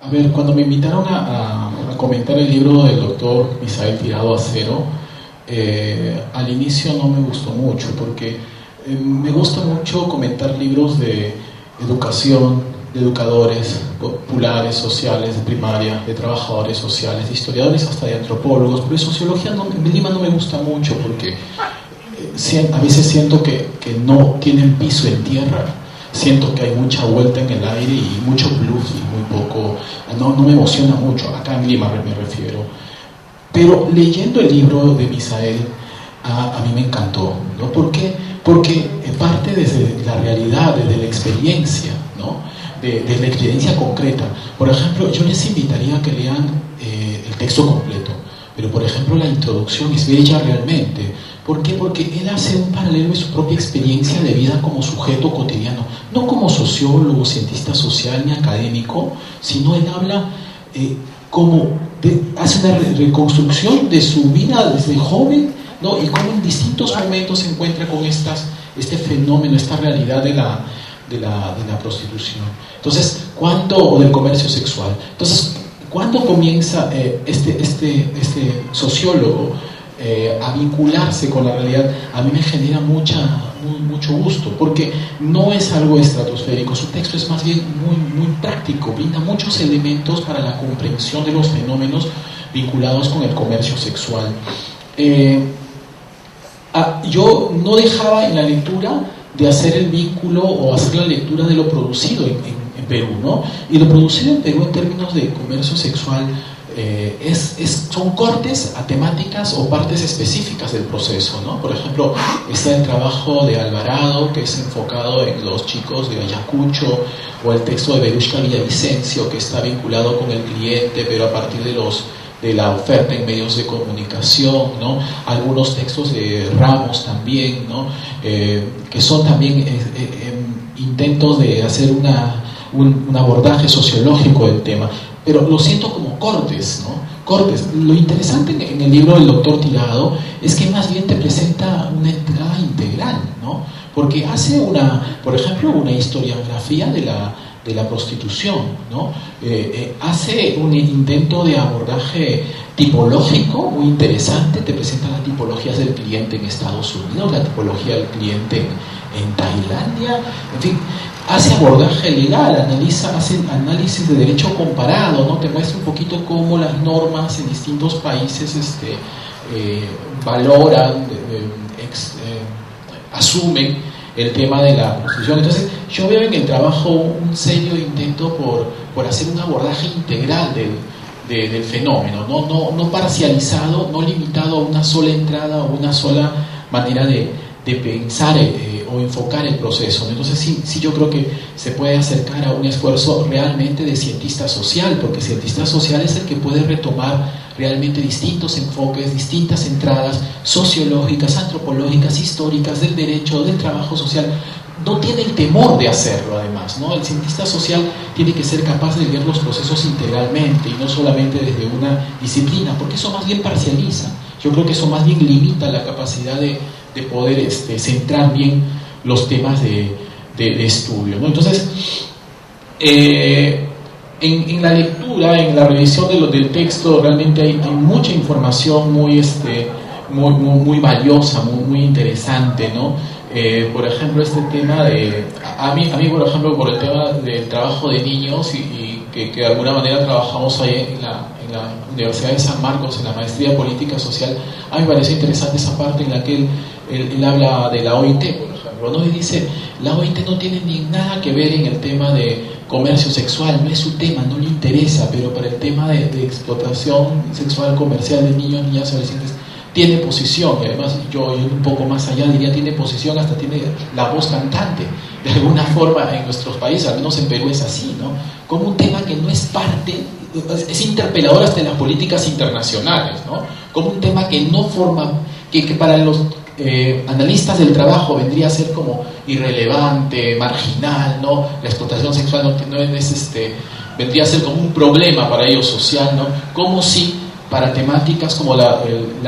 A ver, cuando me invitaron a comentar el libro del doctor Misael Tirado Acero, al inicio no me gustó mucho, porque me gusta mucho comentar libros de educación, de educadores populares, sociales, de primaria, de trabajadores sociales, de historiadores, hasta de antropólogos, pero de sociología en Lima no me gusta mucho, porque a veces siento que no tienen piso en tierra. Siento que hay mucha vuelta en el aire y mucho bluff y muy poco, no me emociona mucho, acá en Lima me refiero. Pero leyendo el libro de Misael, a mí me encantó, ¿no? ¿Por qué? Porque parte desde la realidad, desde la experiencia, ¿no? De la experiencia concreta. Por ejemplo, yo les invitaría a que lean el texto completo, pero por ejemplo la introducción es bella realmente. ¿Por qué? Porque él hace un paralelo de su propia experiencia de vida como sujeto cotidiano, no como sociólogo, cientista social ni académico, sino él habla hace una reconstrucción de su vida desde joven, ¿no? Y cómo en distintos momentos se encuentra con este fenómeno, esta realidad de la prostitución. Entonces, o del comercio sexual. Entonces, ¿cuándo comienza este sociólogo a vincularse con la realidad? A mí me genera mucho gusto, porque no es algo estratosférico, su texto es más bien muy práctico, brinda muchos elementos para la comprensión de los fenómenos vinculados con el comercio sexual. Yo no dejaba en la lectura de hacer el vínculo o hacer la lectura de lo producido en Perú, ¿no? Y lo producido en Perú en términos de comercio sexual son cortes a temáticas o partes específicas del proceso, ¿no? Por ejemplo, está el trabajo de Alvarado, que es enfocado en los chicos de Ayacucho, o el texto de Verushka Villavicencio, que está vinculado con el cliente, pero a partir de la oferta en medios de comunicación, ¿no? Algunos textos de Ramos también, ¿no? Que son también intentos de hacer un abordaje sociológico del tema, pero lo siento como cortes, ¿no? Cortes. Lo interesante en el libro del doctor Tirado es que más bien te presenta una entrada integral, ¿no? Porque hace por ejemplo, una historiografía de la prostitución, ¿no? Hace un intento de abordaje tipológico muy interesante, te presenta las tipologías del cliente en Estados Unidos, la tipología del cliente en Tailandia, en fin, hace abordaje legal, hace análisis de derecho comparado, ¿no? Te muestra un poquito cómo las normas en distintos países valoran, asumen el tema de la prostitución. Entonces, yo veo en el trabajo un serio intento por hacer un abordaje integral del fenómeno, no parcializado, no limitado a una sola entrada o una sola manera de pensar o enfocar el proceso. Entonces sí yo creo que se puede acercar a un esfuerzo realmente de cientista social, porque cientista social es el que puede retomar realmente distintos enfoques, distintas entradas sociológicas, antropológicas, históricas, del derecho, del trabajo social. No tiene el temor de hacerlo, además, ¿no? El cientista social tiene que ser capaz de ver los procesos integralmente y no solamente desde una disciplina, porque eso más bien parcializa. Yo creo que eso más bien limita la capacidad de poder centrar bien los temas de estudio, ¿no? Entonces, en la lectura, en la revisión del texto, realmente hay mucha información muy valiosa, muy interesante, ¿no? Por ejemplo, este tema a mí, por ejemplo, por el tema del trabajo de niños y que de alguna manera trabajamos ahí en la Universidad de San Marcos, en la maestría política social, a mí me parece interesante esa parte en la que él habla de la OIT, por ejemplo, ¿no? Y dice, la OIT no tiene ni nada que ver en el tema de comercio sexual, no es su tema, no le interesa, pero para el tema de explotación sexual comercial de niños, niñas, adolescentes, tiene posición, y además yo un poco más allá diría tiene posición, hasta tiene la voz cantante, de alguna forma en nuestros países, al menos en Perú es así, ¿no? Como un tema que no es parte, es interpelador hasta en las políticas internacionales, ¿no? Como un tema que no forma, que para los analistas del trabajo vendría a ser como irrelevante, marginal, ¿no? La explotación sexual vendría a ser como un problema para ellos social, ¿no? Como si para temáticas como la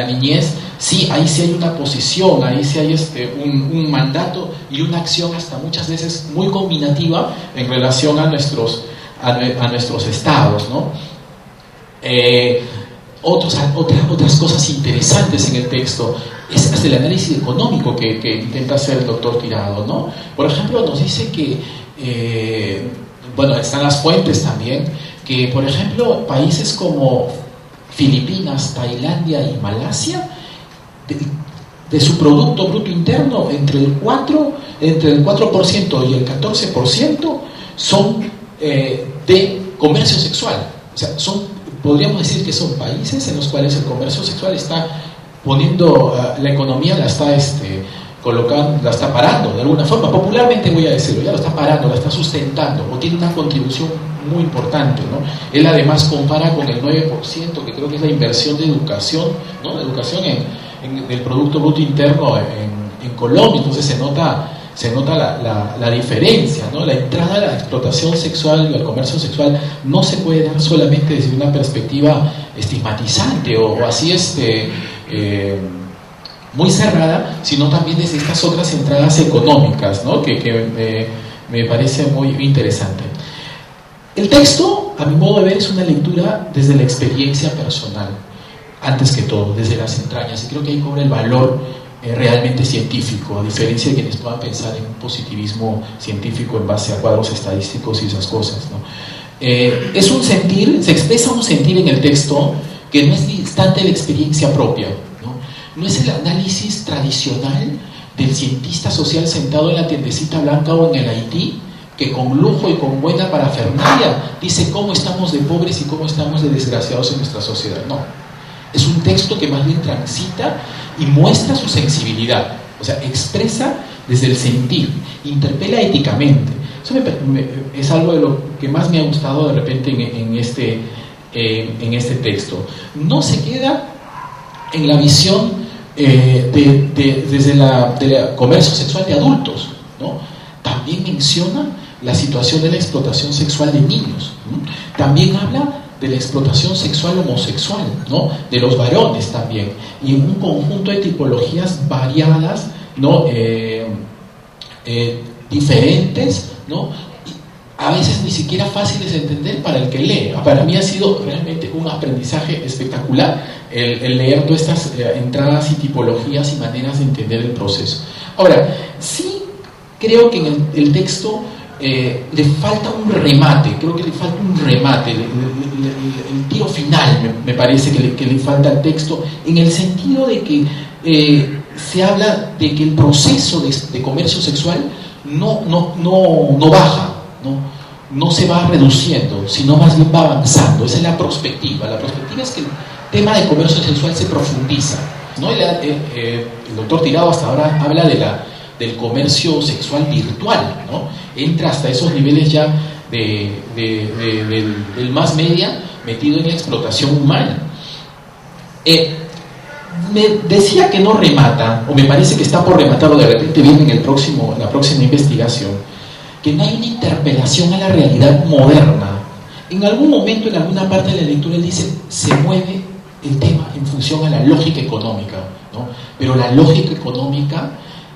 niñez, sí, ahí sí hay una posición, ahí sí hay un mandato y una acción hasta muchas veces muy combinativa en relación a a nuestros estados, ¿no? Otras cosas interesantes en el texto es hasta el análisis económico que intenta hacer el doctor Tirado, ¿no? Por ejemplo, nos dice que, bueno, están las fuentes también, que por ejemplo países como Filipinas, Tailandia y Malasia, de su Producto Bruto Interno, entre el 4% y el 14% son de comercio sexual. O sea, podríamos decir que son países en los cuales el comercio sexual está poniendo, la economía la está colocando, la está parando de alguna forma, popularmente voy a decirlo, ya lo está parando, la está sustentando, o tiene una contribución muy importante, ¿no? Él además compara con el 9%, que creo que es la inversión de educación, ¿no? De educación en el Producto Bruto Interno en Colombia. Entonces se nota la diferencia, ¿no? La entrada a la explotación sexual y al comercio sexual no se puede dar solamente desde una perspectiva estigmatizante o así muy cerrada, sino también desde estas otras entradas económicas, ¿no? que me parece muy interesante. El texto, a mi modo de ver, es una lectura desde la experiencia personal, antes que todo, desde las entrañas, y creo que ahí cobra el valor realmente científico, a diferencia de quienes puedan pensar en un positivismo científico en base a cuadros estadísticos y esas cosas, ¿no? Es un sentir, se expresa un sentir en el texto que no es distante de la experiencia propia, ¿no? No es el análisis tradicional del cientista social sentado en la tiendecita blanca o en el Haití, que con lujo y con buena parafernalia dice cómo estamos de pobres y cómo estamos de desgraciados en nuestra sociedad. No, es un texto que más bien transita y muestra su sensibilidad, o sea, expresa desde el sentir, interpela éticamente. Eso es algo de lo que más me ha gustado de repente en este texto. No se queda en la visión desde el comercio sexual de adultos, ¿no? También menciona la situación de la explotación sexual de niños, ¿no? También habla de la explotación sexual homosexual, ¿no? De los varones también, y en un conjunto de tipologías variadas, ¿no? Diferentes, ¿no? A veces ni siquiera fáciles de entender para el que lee. Para mí ha sido realmente un aprendizaje espectacular el leer todas estas entradas y tipologías y maneras de entender el proceso. Ahora, sí creo que en el texto le falta un remate, creo que le falta un remate, el tiro final me parece que le falta al texto, en el sentido de que se habla de que el proceso de comercio sexual no baja, no se va reduciendo, sino más bien va avanzando. Esa es la perspectiva. La perspectiva es que el tema de comercio sexual se profundiza, ¿no? El doctor Tirado hasta ahora habla del comercio sexual virtual, ¿no? Entra hasta esos niveles ya del más media, metido en la explotación humana. Me decía que no remata, o me parece que está por rematar, o de repente viene en la próxima investigación, que no hay una interpelación a la realidad moderna. En algún momento, en alguna parte de la lectura, él dice, se mueve el tema en función a la lógica económica, ¿no? Pero la lógica económica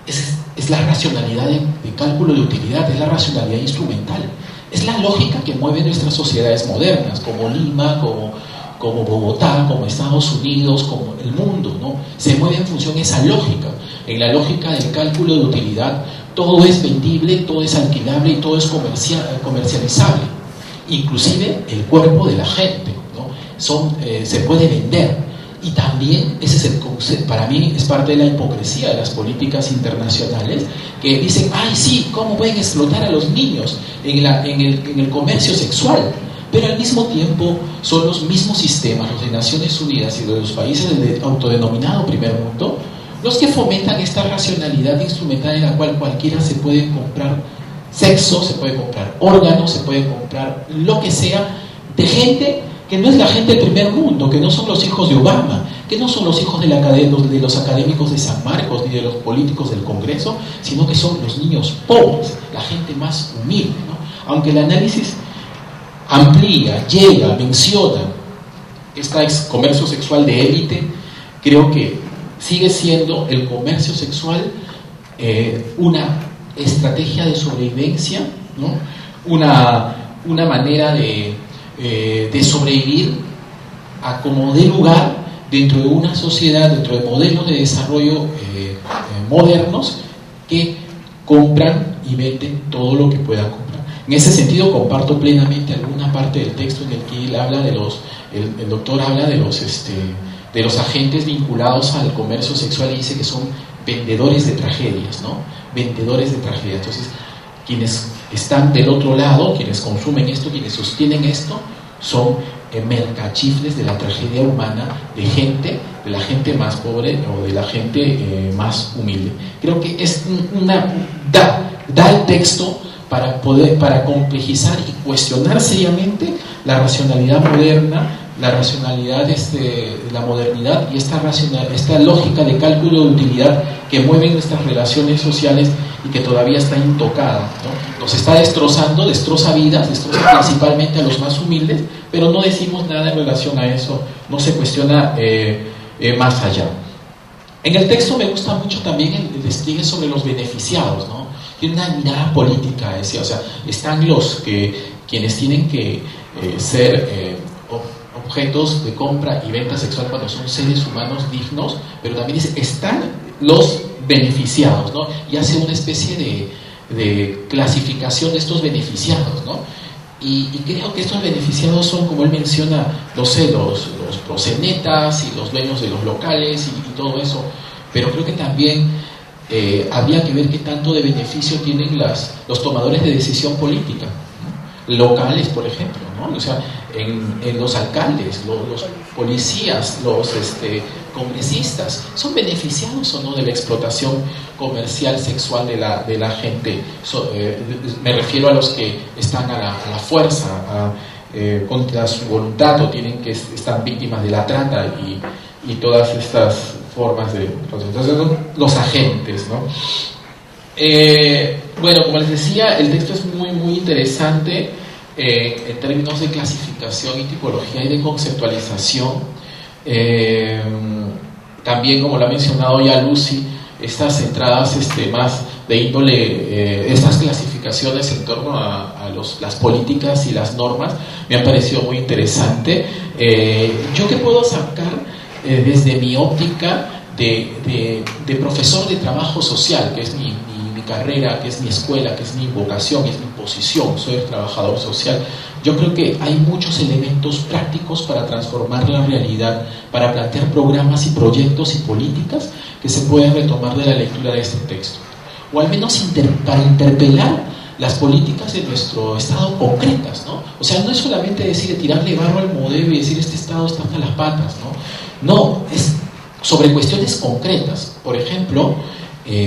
es la racionalidad de cálculo de utilidad, es la racionalidad instrumental, es la lógica que mueve nuestras sociedades modernas, como Lima, como Bogotá, como Estados Unidos, como el mundo, ¿no? Se mueve en función de esa lógica, en la lógica del cálculo de utilidad. Todo es vendible, todo es alquilable y todo es comercializable, inclusive el cuerpo de la gente, ¿no? Se puede vender. Y también ese es el concepto, para mí es parte de la hipocresía de las políticas internacionales, que dicen, ay sí, ¿cómo pueden explotar a los niños en el comercio sexual? Pero al mismo tiempo son los mismos sistemas, los de Naciones Unidas y los países del autodenominado primer mundo, los que fomentan esta racionalidad instrumental en la cual cualquiera se puede comprar sexo, se puede comprar órganos, se puede comprar lo que sea, de gente que no es la gente del primer mundo, que no son los hijos de Obama, que no son los hijos de los académicos de San Marcos ni de los políticos del Congreso, sino que son los niños pobres, la gente más humilde, ¿no? Aunque el análisis amplía, llega, menciona este comercio sexual de élite, creo que sigue siendo el comercio sexual una estrategia de sobrevivencia, ¿no? una manera de sobrevivir a como dé lugar dentro de una sociedad, dentro de modelos de desarrollo modernos que compran y venden todo lo que puedan comprar. En ese sentido comparto plenamente alguna parte del texto en el que él habla de el doctor habla de los agentes vinculados al comercio sexual y dice que son vendedores de tragedias, ¿no? Vendedores de tragedias. Entonces, quienes están del otro lado, quienes consumen esto, quienes sostienen esto, son mercachifles de la tragedia humana de la gente más pobre o de la gente más humilde. Creo que es da el texto para complejizar y cuestionar seriamente la racionalidad moderna, la racionalidad la modernidad y esta lógica de cálculo de utilidad que mueven nuestras relaciones sociales y que todavía está intocada, ¿no? Nos está destrozando, destroza vidas, destroza principalmente a los más humildes, pero no decimos nada en relación a eso, no se cuestiona más allá. En el texto me gusta mucho también el despliegue sobre los beneficiados, ¿no? Tiene una mirada política, o sea, están quienes tienen que ser objetos de compra y venta sexual cuando son seres humanos dignos, pero también están los beneficiados, ¿no? Y hace una especie de clasificación de estos beneficiados, ¿no? Y creo que estos beneficiados son, como él menciona, los proxenetas y los dueños de los locales y todo eso, pero creo que también habría que ver qué tanto de beneficio tienen los tomadores de decisión política, ¿no? Locales, por ejemplo, ¿no? O sea, en los alcaldes, los policías, los congresistas, ¿son beneficiados o no de la explotación comercial sexual de la gente? Me refiero a los que están a la fuerza, contra su voluntad, o están víctimas de la trata y todas estas formas de... Entonces, los agentes, ¿no? Bueno, como les decía, el texto es muy, muy interesante en términos de clasificación y tipología y de conceptualización. También, como lo ha mencionado ya Lucy, estas entradas más de índole, estas clasificaciones en torno a las políticas y las normas me han parecido muy interesante. ¿Yo qué puedo sacar desde mi óptica de profesor de trabajo social, que es mi carrera, que es mi escuela, que es mi vocación, que es mi posición? Soy el trabajador social. Yo creo que hay muchos elementos prácticos para transformar la realidad, para plantear programas y proyectos y políticas que se pueden retomar de la lectura de este texto, o al menos para interpelar las políticas de nuestro Estado concretas, ¿no? O sea, no es solamente decir, tirarle barro al modelo y decir este Estado está hasta las patas, ¿no? No, es sobre cuestiones concretas. Por ejemplo,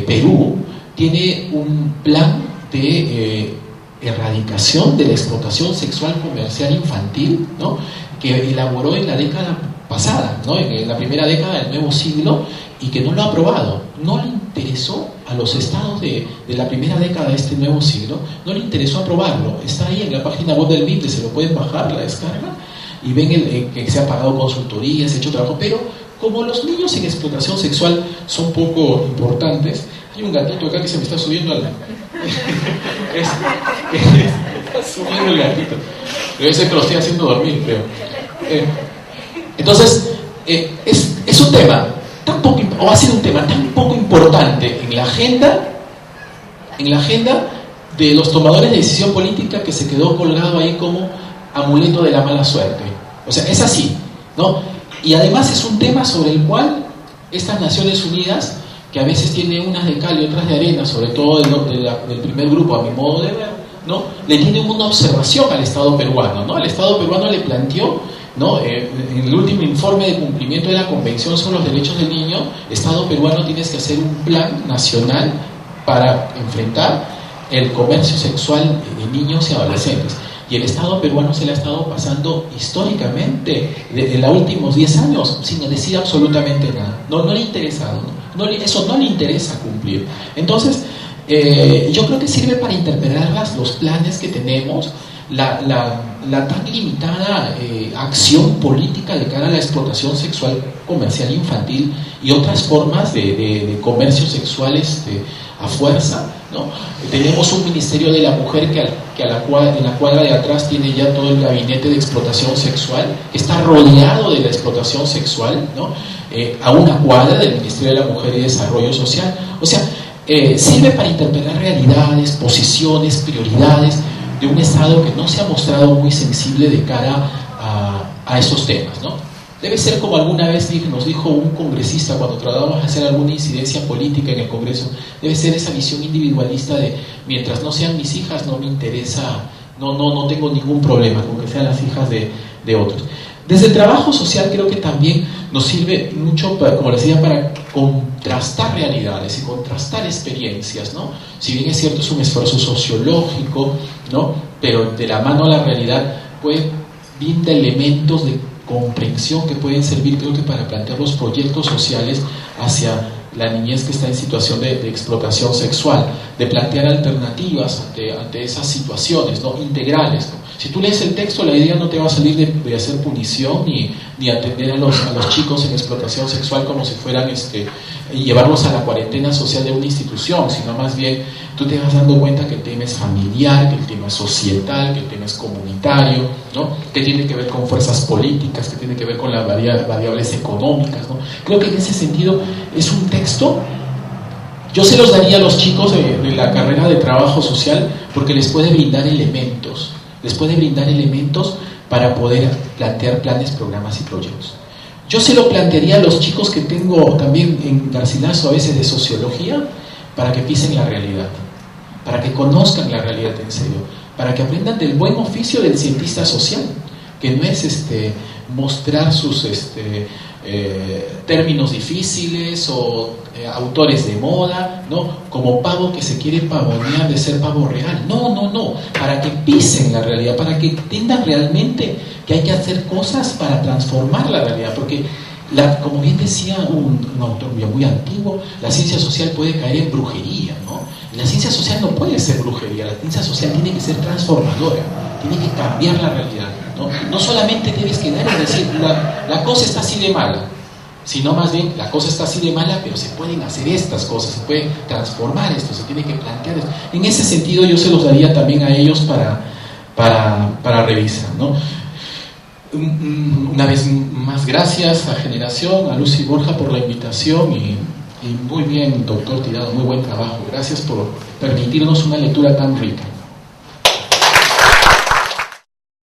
Perú tiene un plan de erradicación de la explotación sexual comercial infantil, ¿no? Que elaboró en la década pasada, ¿no? En la primera década del nuevo siglo, y que no lo ha aprobado. No le interesó a los estados de la primera década de este nuevo siglo, no le interesó aprobarlo. Está ahí en la página web del MIPDE, se lo pueden bajar, la descarga, y ven que se ha pagado consultorías, se ha hecho trabajo, pero como los niños en explotación sexual son poco importantes, hay un gatito acá que se me está subiendo al... está subiendo el gatito. Debe ser que lo estoy haciendo dormir, creo. Entonces, es un tema tan poco, o ha sido un tema tan poco importante en la agenda de los tomadores de decisión política, que se quedó colgado ahí como amuleto de la mala suerte. O sea, es así, ¿no? Y además es un tema sobre el cual estas Naciones Unidas, que a veces tiene unas de cal y otras de arena, sobre todo del primer grupo, a mi modo de ver, ¿no? Le tienen una observación al Estado peruano, ¿no? Al Estado peruano le planteó, ¿no? En el último informe de cumplimiento de la Convención sobre los Derechos del Niño, Estado peruano, tienes que hacer un plan nacional para enfrentar el comercio sexual de niños y adolescentes. Y el Estado peruano se le ha estado pasando históricamente en los últimos 10 años sin decir absolutamente nada. No le interesa, eso no le interesa cumplir. Entonces, yo creo que sirve para interpelar los planes que tenemos, la tan limitada acción política de cara a la explotación sexual comercial infantil y otras formas de comercio sexual a fuerza, ¿no? Tenemos un Ministerio de la Mujer en la cuadra de atrás tiene ya todo el gabinete de explotación sexual, que está rodeado de la explotación sexual, ¿no? A una cuadra del Ministerio de la Mujer y Desarrollo Social. O sea, sirve para interpelar realidades, posiciones, prioridades de un Estado que no se ha mostrado muy sensible de cara a esos temas, ¿no? Debe ser como alguna vez nos dijo un congresista cuando tratábamos de hacer alguna incidencia política en el Congreso, debe ser esa visión individualista de mientras no sean mis hijas no me interesa, no tengo ningún problema con que sean las hijas de otros. Desde el trabajo social creo que también nos sirve mucho, como les decía, para contrastar realidades y contrastar experiencias, ¿no? Si bien es cierto es un esfuerzo sociológico, ¿no? Pero de la mano a la realidad brinda elementos de comprensión que pueden servir, creo que para plantear los proyectos sociales hacia la niñez que está en situación de explotación sexual, de plantear alternativas ante esas situaciones, ¿no? Integrales, ¿no? Si tú lees el texto, la idea no te va a salir de hacer punición ni atender a los chicos en explotación sexual como si fueran y llevarlos a la cuarentena social de una institución, sino más bien tú te vas dando cuenta que el tema es familiar, que el tema es societal, que el tema es comunitario, ¿no? Que tiene que ver con fuerzas políticas, que tiene que ver con las variables económicas, ¿no? Creo que en ese sentido es un texto, yo se los daría a los chicos de la carrera de trabajo social porque les puede brindar elementos para poder plantear planes, programas y proyectos. Yo se lo plantearía a los chicos que tengo también en Garcilaso a veces de sociología, para que pisen la realidad, para que conozcan la realidad en serio, para que aprendan del buen oficio del cientista social, que no es mostrar sus términos difíciles o autores de moda, ¿no? Como pavo que se quiere pavonear de ser pavo real. No, para que pisen la realidad, para que entiendan realmente que hay que hacer cosas para transformar la realidad, porque como bien decía un autor muy antiguo, la ciencia social puede caer en brujería, ¿no? La ciencia social no puede ser brujería, la ciencia social tiene que ser transformadora, tiene que cambiar la realidad, ¿no? No solamente debes quedar en decir, la cosa está así de mala, sino más bien, la cosa está así de mala, pero se pueden hacer estas cosas, se puede transformar esto, se tiene que plantear esto. En ese sentido yo se los daría también a ellos para revisar, ¿no? Una vez más, gracias a Generación, a Lucy Borja por la invitación y muy bien, doctor Tirado, muy buen trabajo. Gracias por permitirnos una lectura tan rica.